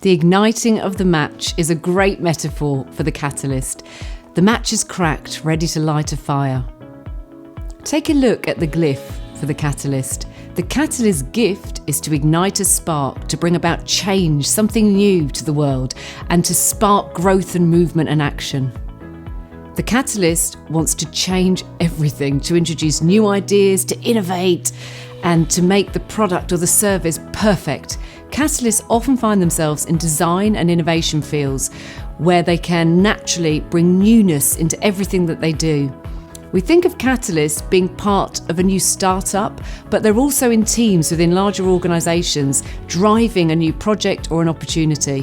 The igniting of the match is a great metaphor for the catalyst. The match is cracked, ready to light a fire. Take a look at the glyph for the catalyst. The catalyst's gift is to ignite a spark, to bring about change, something new to the world, and to spark growth and movement and action. The catalyst wants to change everything, to introduce new ideas, to innovate, and to make the product or the service perfect. Catalysts often find themselves in design and innovation fields where they can naturally bring newness into everything that they do. We think of catalysts being part of a new startup, but they're also in teams within larger organisations driving a new project or an opportunity.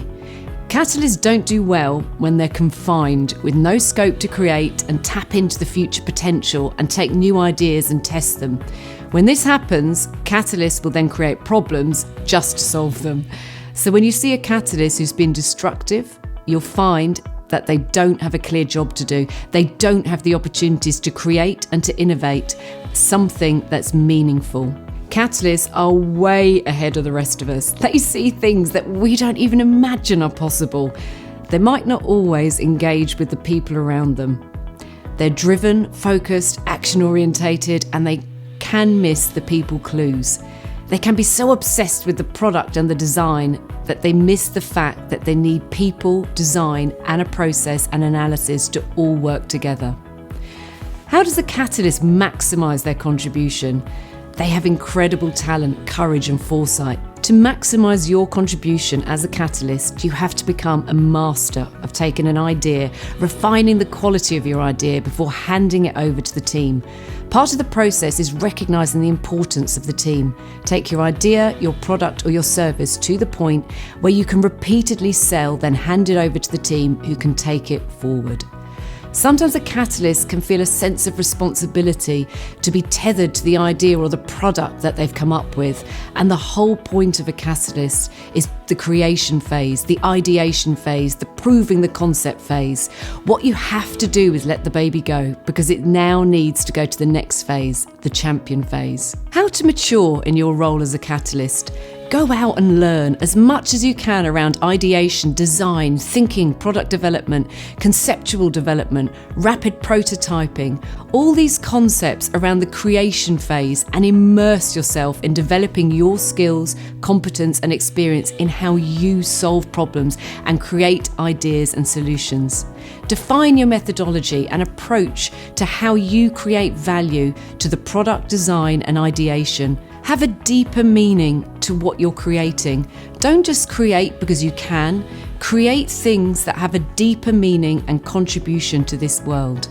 Catalysts don't do well when they're confined with no scope to create and tap into the future potential and take new ideas and test them. When this happens, catalysts will then create problems just to solve them. So when you see a catalyst who's been destructive, you'll find that they don't have a clear job to do. They don't have the opportunities to create and to innovate something that's meaningful. Catalysts are way ahead of the rest of us. They see things that we don't even imagine are possible. They might not always engage with the people around them. They're driven, focused, action-orientated, and they can miss the people clues. They can be so obsessed with the product and the design that they miss the fact that they need people, design, and a process and analysis to all work together. How does a catalyst maximise their contribution? They have incredible talent, courage, and foresight. To maximise your contribution as a catalyst, you have to become a master of taking an idea, refining the quality of your idea before handing it over to the team. Part of the process is recognising the importance of the team. Take your idea, your product, or your service to the point where you can repeatedly sell, then hand it over to the team who can take it forward. Sometimes a catalyst can feel a sense of responsibility to be tethered to the idea or the product that they've come up with. And the whole point of a catalyst is the creation phase, the ideation phase, the proving the concept phase. What you have to do is let the baby go, because it now needs to go to the next phase, the champion phase. How to mature in your role as a catalyst? Go out and learn as much as you can around ideation, design, thinking, product development, conceptual development, rapid prototyping, all these concepts around the creation phase, and immerse yourself in developing your skills, competence, and experience in how you solve problems and create ideas and solutions. Define your methodology and approach to how you create value to the product design and ideation. Have a deeper meaning to what you're creating. Don't just create because you can. Create things that have a deeper meaning and contribution to this world.